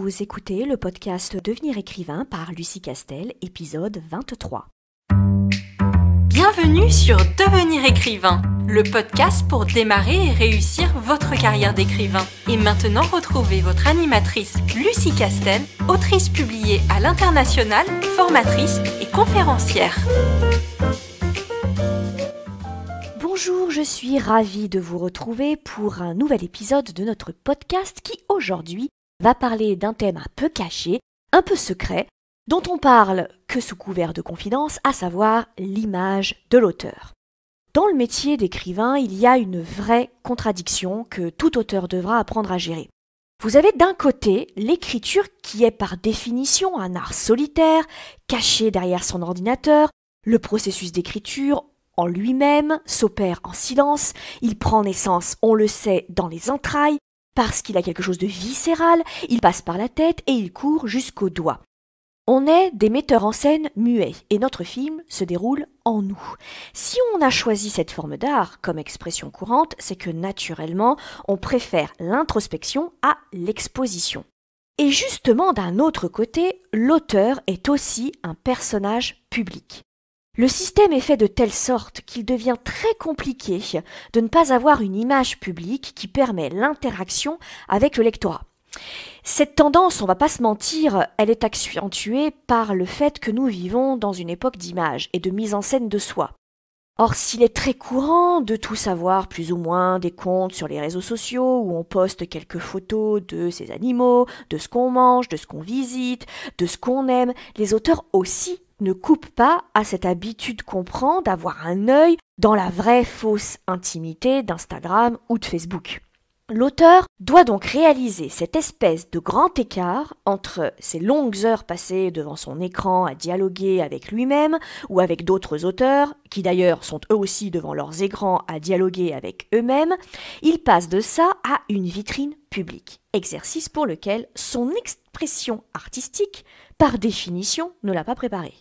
vous écoutez le podcast Devenir écrivain par Lucie Castel, épisode 23. Bienvenue sur Devenir écrivain, le podcast pour démarrer et réussir votre carrière d'écrivain. Et maintenant, retrouvez votre animatrice Lucie Castel, autrice publiée à l'international, formatrice et conférencière. Bonjour, je suis ravie de vous retrouver pour un nouvel épisode de notre podcast qui aujourd'hui va parler d'un thème un peu caché, un peu secret, dont on parle que sous couvert de confidence, à savoir l'image de l'auteur. Dans le métier d'écrivain, il y a une vraie contradiction que tout auteur devra apprendre à gérer. Vous avez d'un côté l'écriture qui est par définition un art solitaire, caché derrière son ordinateur. Le processus d'écriture en lui-même s'opère en silence, il prend naissance, on le sait, dans les entrailles, parce qu'il a quelque chose de viscéral, il passe par la tête et il court jusqu'aux doigts. On est des metteurs en scène muets et notre film se déroule en nous. Si on a choisi cette forme d'art comme expression courante, c'est que naturellement, on préfère l'introspection à l'exposition. Et justement, d'un autre côté, l'auteur est aussi un personnage public. Le système est fait de telle sorte qu'il devient très compliqué de ne pas avoir une image publique qui permet l'interaction avec le lectorat. Cette tendance, on va pas se mentir, elle est accentuée par le fait que nous vivons dans une époque d'image et de mise en scène de soi. Or, s'il est très courant de tout savoir plus ou moins des comptes sur les réseaux sociaux où on poste quelques photos de ces animaux, de ce qu'on mange, de ce qu'on visite, de ce qu'on aime, les auteurs aussi ne coupent pas à cette habitude qu'on prend d'avoir un œil dans la vraie fausse intimité d'Instagram ou de Facebook. L'auteur doit donc réaliser cette espèce de grand écart entre ces longues heures passées devant son écran à dialoguer avec lui-même ou avec d'autres auteurs, qui d'ailleurs sont eux aussi devant leurs écrans à dialoguer avec eux-mêmes. Il passe de ça à une vitrine publique, exercice pour lequel son expression artistique, par définition, ne l'a pas préparé.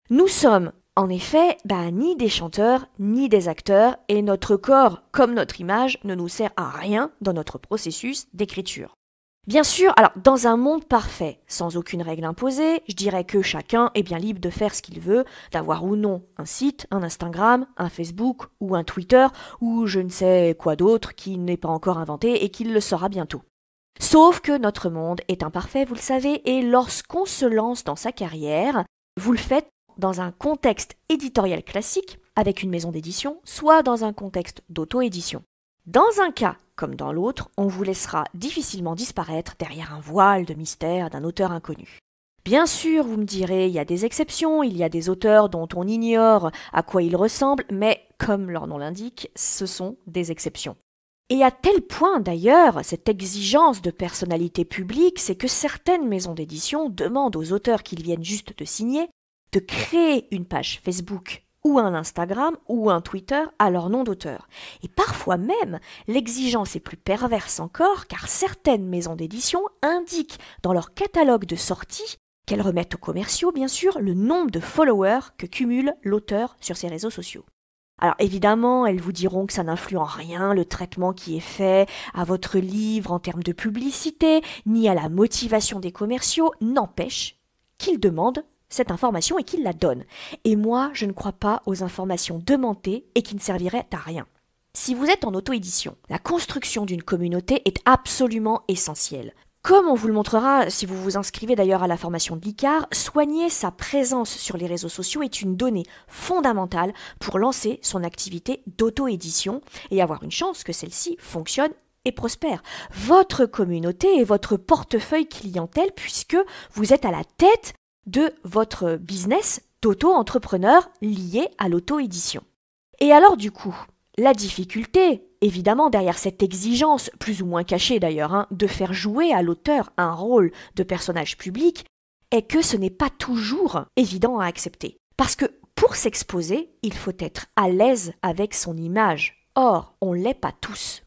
Nous sommes en effet, ni des chanteurs, ni des acteurs, et notre corps, comme notre image, ne nous sert à rien dans notre processus d'écriture. Bien sûr, alors dans un monde parfait, sans aucune règle imposée, je dirais que chacun est bien libre de faire ce qu'il veut, d'avoir ou non un site, un Instagram, un Facebook ou un Twitter, ou je ne sais quoi d'autre qui n'est pas encore inventé et qui le sera bientôt. Sauf que notre monde est imparfait, vous le savez, et lorsqu'on se lance dans sa carrière, vous le faites dans un contexte éditorial classique, avec une maison d'édition, soit dans un contexte d'auto-édition. Dans un cas comme dans l'autre, on vous laissera difficilement disparaître derrière un voile de mystère d'un auteur inconnu. Bien sûr, vous me direz, il y a des exceptions, il y a des auteurs dont on ignore à quoi ils ressemblent, mais comme leur nom l'indique, ce sont des exceptions. Et à tel point d'ailleurs, cette exigence de personnalité publique, c'est que certaines maisons d'édition demandent aux auteurs qu'ils viennent juste de signer de créer une page Facebook ou un Instagram ou un Twitter à leur nom d'auteur. Et parfois même, l'exigence est plus perverse encore car certaines maisons d'édition indiquent dans leur catalogue de sortie qu'elles remettent aux commerciaux, bien sûr, le nombre de followers que cumule l'auteur sur ses réseaux sociaux. Alors évidemment, elles vous diront que ça n'influe en rien le traitement qui est fait à votre livre en termes de publicité, ni à la motivation des commerciaux, n'empêche qu'ils demandent cette information et qu'il la donne. Et moi, je ne crois pas aux informations demandées et qui ne serviraient à rien. Si vous êtes en auto-édition, la construction d'une communauté est absolument essentielle. Comme on vous le montrera si vous vous inscrivez d'ailleurs à la formation de l'ICAR, soigner sa présence sur les réseaux sociaux est une donnée fondamentale pour lancer son activité d'auto-édition et avoir une chance que celle-ci fonctionne et prospère. Votre communauté est votre portefeuille clientèle puisque vous êtes à la tête de votre business d'auto-entrepreneur lié à l'auto-édition. Et alors du coup, la difficulté, évidemment derrière cette exigence, plus ou moins cachée d'ailleurs, de faire jouer à l'auteur un rôle de personnage public, est que ce n'est pas toujours évident à accepter. Parce que pour s'exposer, il faut être à l'aise avec son image. Or, on ne l'est pas tous.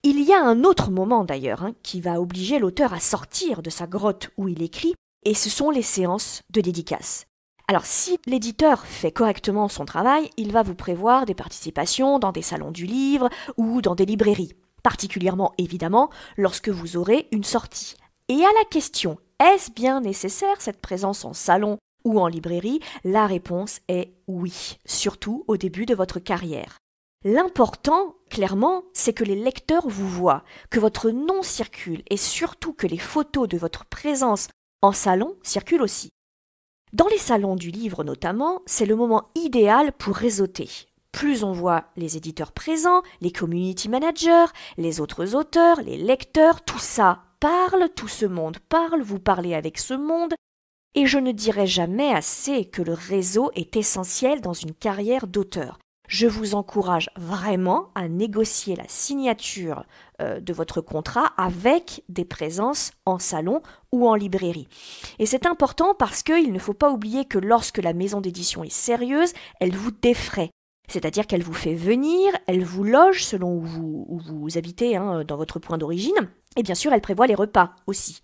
Il y a un autre moment d'ailleurs qui va obliger l'auteur à sortir de sa grotte où il écrit, et ce sont les séances de dédicaces. Alors si l'éditeur fait correctement son travail, il va vous prévoir des participations dans des salons du livre ou dans des librairies, particulièrement évidemment lorsque vous aurez une sortie. Et à la question est-ce bien nécessaire cette présence en salon ou en librairie? La réponse est oui, surtout au début de votre carrière. L'important, clairement, c'est que les lecteurs vous voient, que votre nom circule et surtout que les photos de votre présence en salon circulent aussi. Dans les salons du livre notamment, c'est le moment idéal pour réseauter. Plus on voit les éditeurs présents, les community managers, les autres auteurs, les lecteurs, tout ça parle, tout ce monde parle, vous parlez avec ce monde. Et je ne dirai jamais assez que le réseau est essentiel dans une carrière d'auteur. Je vous encourage vraiment à négocier la signature de votre contrat avec des présences en salon ou en librairie. Et c'est important parce qu'il ne faut pas oublier que lorsque la maison d'édition est sérieuse, elle vous défraie. C'est-à-dire qu'elle vous fait venir, elle vous loge selon où vous habitez dans votre point d'origine, et bien sûr elle prévoit les repas aussi.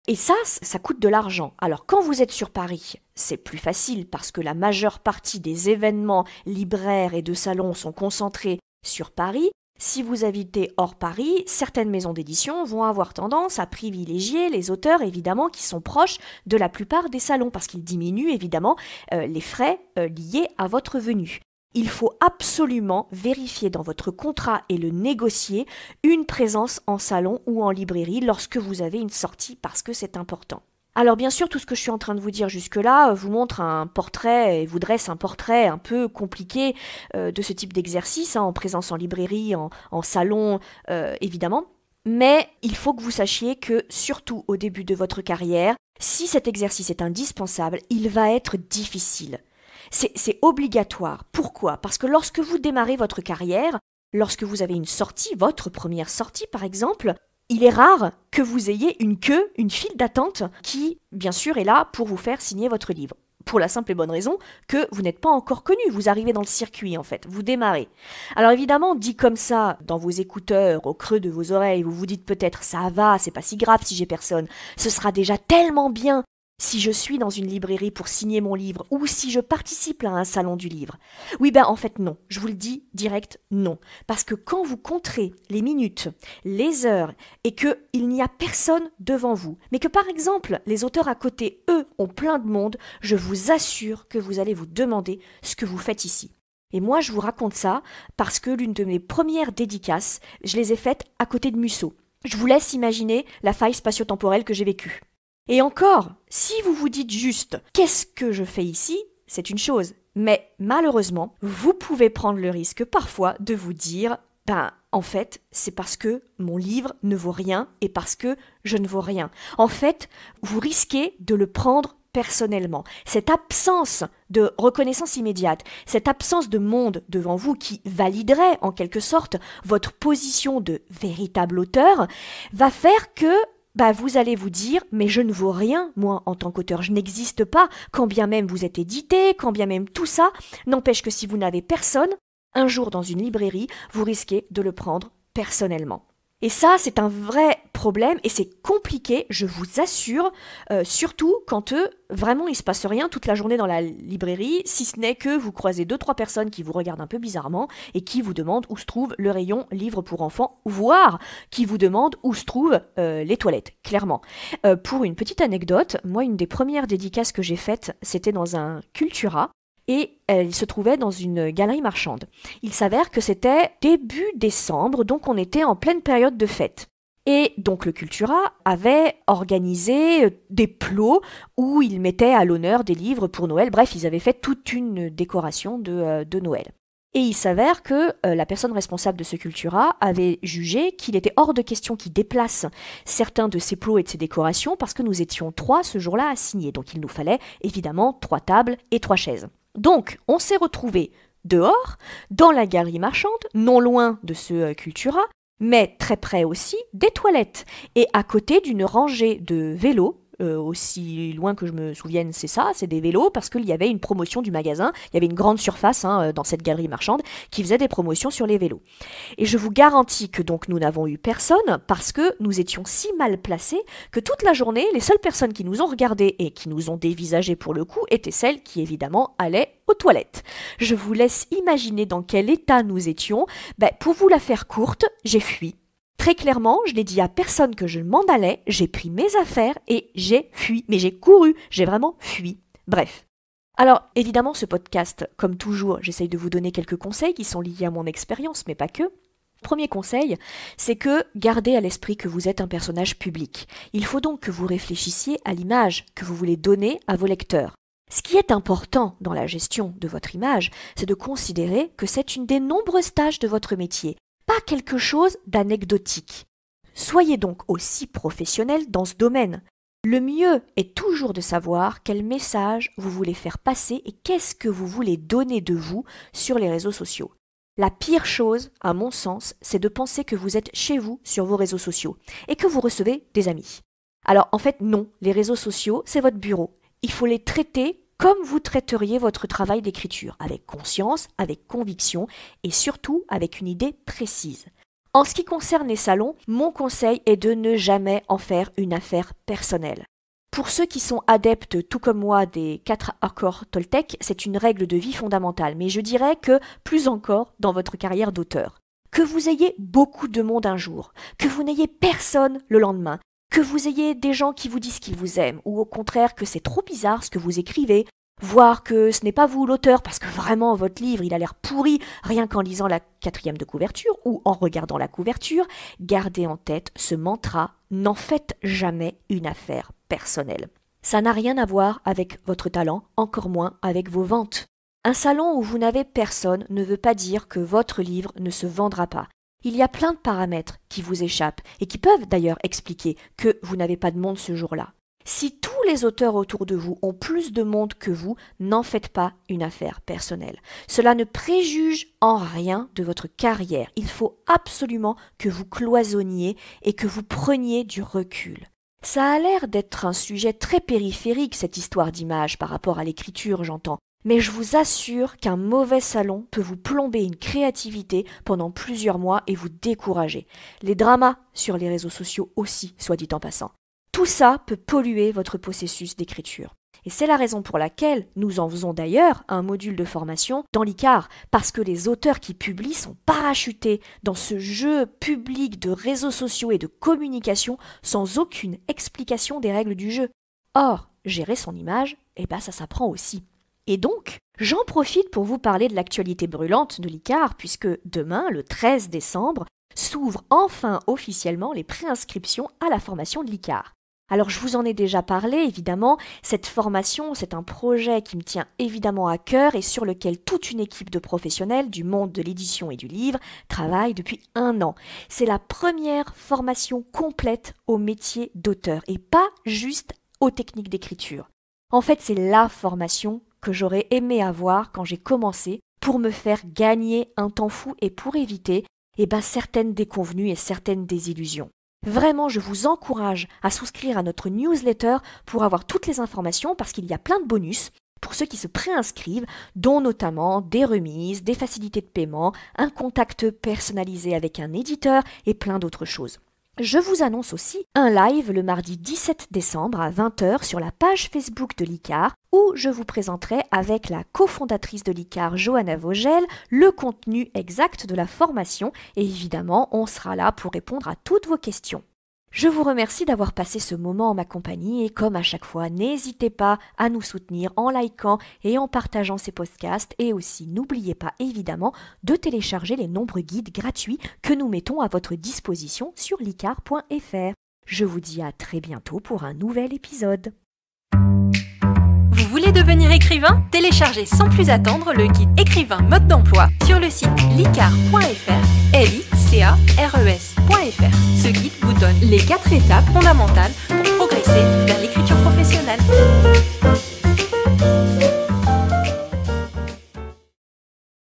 Et ça coûte de l'argent. Alors quand vous êtes sur Paris, c'est plus facile parce que la majeure partie des événements libraires et de salons sont concentrés sur Paris. Si vous habitez hors Paris, certaines maisons d'édition vont avoir tendance à privilégier les auteurs évidemment qui sont proches de la plupart des salons parce qu'ils diminuent évidemment les frais liés à votre venue. Il faut absolument vérifier dans votre contrat et le négocier une présence en salon ou en librairie lorsque vous avez une sortie parce que c'est important. Alors bien sûr, tout ce que je suis en train de vous dire jusque-là vous montre un portrait et vous dresse un portrait un peu compliqué de ce type d'exercice, en présence en librairie, en salon évidemment. Mais il faut que vous sachiez que, surtout au début de votre carrière, si cet exercice est indispensable, il va être difficile. C'est obligatoire. Pourquoi? Parce que lorsque vous démarrez votre carrière, lorsque vous avez une sortie, votre première sortie par exemple, il est rare que vous ayez une queue, une file d'attente qui, bien sûr, est là pour vous faire signer votre livre. Pour la simple et bonne raison que vous n'êtes pas encore connu, vous arrivez dans le circuit en fait, vous démarrez. Alors évidemment, dit comme ça, dans vos écouteurs, au creux de vos oreilles, vous vous dites peut-être ça va, c'est pas si grave si j'ai personne, ce sera déjà tellement bien si je suis dans une librairie pour signer mon livre ou si je participe à un salon du livre. Oui, en fait non, je vous le dis direct, non. Parce que quand vous compterez les minutes, les heures et qu'il n'y a personne devant vous, mais que par exemple les auteurs à côté, eux, ont plein de monde, je vous assure que vous allez vous demander ce que vous faites ici. Et moi je vous raconte ça parce que l'une de mes premières dédicaces, je les ai faites à côté de Musso. Je vous laisse imaginer la faille spatio-temporelle que j'ai vécue. Et encore, si vous vous dites juste « qu'est-ce que je fais ici ?» c'est une chose. Mais malheureusement, vous pouvez prendre le risque parfois de vous dire « en fait, c'est parce que mon livre ne vaut rien et parce que je ne vaux rien. » En fait, vous risquez de le prendre personnellement. Cette absence de reconnaissance immédiate, cette absence de monde devant vous qui validerait en quelque sorte votre position de véritable auteur, va faire que vous allez vous dire, mais je ne vaux rien, moi, en tant qu'auteur, je n'existe pas, quand bien même vous êtes édité, quand bien même tout ça, n'empêche que si vous n'avez personne, un jour dans une librairie, vous risquez de le prendre personnellement. Et ça, c'est un vrai problème et c'est compliqué, je vous assure, surtout quand vraiment il se passe rien toute la journée dans la librairie, si ce n'est que vous croisez 2-3 personnes qui vous regardent un peu bizarrement et qui vous demandent où se trouve le rayon livres pour enfants, voire qui vous demandent où se trouvent les toilettes, clairement. Pour une petite anecdote, moi, une des premières dédicaces que j'ai faites, c'était dans un Cultura. Et il se trouvait dans une galerie marchande. Il s'avère que c'était début décembre, donc on était en pleine période de fête. Et donc le Cultura avait organisé des plots où ils mettaient à l'honneur des livres pour Noël. Bref, ils avaient fait toute une décoration de Noël. Et il s'avère que la personne responsable de ce Cultura avait jugé qu'il était hors de question qu'il déplace certains de ses plots et de ses décorations parce que nous étions 3 ce jour-là à signer. Donc il nous fallait évidemment 3 tables et 3 chaises. Donc, on s'est retrouvés dehors, dans la galerie marchande, non loin de ce Cultura, mais très près aussi des toilettes, et à côté d'une rangée de vélos, aussi loin que je me souvienne, c'est des vélos, parce qu'il y avait une promotion du magasin, il y avait une grande surface dans cette galerie marchande qui faisait des promotions sur les vélos. Et je vous garantis que donc nous n'avons eu personne, parce que nous étions si mal placés que toute la journée, les seules personnes qui nous ont regardés et qui nous ont dévisagés pour le coup étaient celles qui évidemment allaient aux toilettes. Je vous laisse imaginer dans quel état nous étions. Pour vous la faire courte, j'ai fui. Très clairement, je n'ai dit à personne que je m'en allais, j'ai pris mes affaires et j'ai fui. Mais j'ai couru, j'ai vraiment fui. Bref. Alors, évidemment, ce podcast, comme toujours, j'essaye de vous donner quelques conseils qui sont liés à mon expérience, mais pas que. Premier conseil, c'est que gardez à l'esprit que vous êtes un personnage public. Il faut donc que vous réfléchissiez à l'image que vous voulez donner à vos lecteurs. Ce qui est important dans la gestion de votre image, c'est de considérer que c'est une des nombreuses tâches de votre métier, pas quelque chose d'anecdotique. Soyez donc aussi professionnel dans ce domaine. Le mieux est toujours de savoir quel message vous voulez faire passer et qu'est-ce que vous voulez donner de vous sur les réseaux sociaux. La pire chose, à mon sens, c'est de penser que vous êtes chez vous sur vos réseaux sociaux et que vous recevez des amis. Alors en fait non, les réseaux sociaux, c'est votre bureau. Il faut les traiter comme vous traiteriez votre travail d'écriture, avec conscience, avec conviction et surtout avec une idée précise. En ce qui concerne les salons, mon conseil est de ne jamais en faire une affaire personnelle. Pour ceux qui sont adeptes, tout comme moi, des 4 accords Toltec, c'est une règle de vie fondamentale, mais je dirais que plus encore dans votre carrière d'auteur. Que vous ayez beaucoup de monde un jour, que vous n'ayez personne le lendemain, que vous ayez des gens qui vous disent qu'ils vous aiment, ou au contraire que c'est trop bizarre ce que vous écrivez, voire que ce n'est pas vous l'auteur parce que vraiment votre livre il a l'air pourri rien qu'en lisant la 4e de couverture ou en regardant la couverture, gardez en tête ce mantra, n'en faites jamais une affaire personnelle. Ça n'a rien à voir avec votre talent, encore moins avec vos ventes. Un salon où vous n'avez personne ne veut pas dire que votre livre ne se vendra pas. Il y a plein de paramètres qui vous échappent et qui peuvent d'ailleurs expliquer que vous n'avez pas de monde ce jour-là. Si tous les auteurs autour de vous ont plus de monde que vous, n'en faites pas une affaire personnelle. Cela ne préjuge en rien de votre carrière. Il faut absolument que vous cloisonniez et que vous preniez du recul. Ça a l'air d'être un sujet très périphérique, cette histoire d'image, par rapport à l'écriture, j'entends. Mais je vous assure qu'un mauvais salon peut vous plomber une créativité pendant plusieurs mois et vous décourager. Les dramas sur les réseaux sociaux aussi, soit dit en passant. Tout ça peut polluer votre processus d'écriture. Et c'est la raison pour laquelle nous en faisons d'ailleurs un module de formation dans l'ICAR, parce que les auteurs qui publient sont parachutés dans ce jeu public de réseaux sociaux et de communication sans aucune explication des règles du jeu. Or, gérer son image, ça s'apprend aussi. Et donc, j'en profite pour vous parler de l'actualité brûlante de l'ICAR, puisque demain, le 13 décembre, s'ouvrent enfin officiellement les préinscriptions à la formation de l'ICAR. Alors je vous en ai déjà parlé, évidemment, cette formation, c'est un projet qui me tient évidemment à cœur et sur lequel toute une équipe de professionnels du monde de l'édition et du livre travaille depuis 1 an. C'est la première formation complète au métier d'auteur et pas juste aux techniques d'écriture. En fait, c'est la formation que j'aurais aimé avoir quand j'ai commencé pour me faire gagner un temps fou et pour éviter certaines déconvenues et certaines désillusions. Vraiment, je vous encourage à souscrire à notre newsletter pour avoir toutes les informations parce qu'il y a plein de bonus pour ceux qui se préinscrivent, dont notamment des remises, des facilités de paiement, un contact personnalisé avec un éditeur et plein d'autres choses. Je vous annonce aussi un live le mardi 17 décembre à 20h sur la page Facebook de l'ICAR où je vous présenterai avec la cofondatrice de l'ICAR, Johanna Vogel, le contenu exact de la formation et évidemment, on sera là pour répondre à toutes vos questions. Je vous remercie d'avoir passé ce moment en ma compagnie et comme à chaque fois, n'hésitez pas à nous soutenir en likant et en partageant ces podcasts et aussi n'oubliez pas évidemment de télécharger les nombreux guides gratuits que nous mettons à votre disposition sur licar.fr. Je vous dis à très bientôt pour un nouvel épisode. Vous voulez devenir écrivain ? Téléchargez sans plus attendre le guide écrivain mode d'emploi sur le site licar.fr, licares.fr. Ce guide vous donne les 4 étapes fondamentales pour progresser vers l'écriture.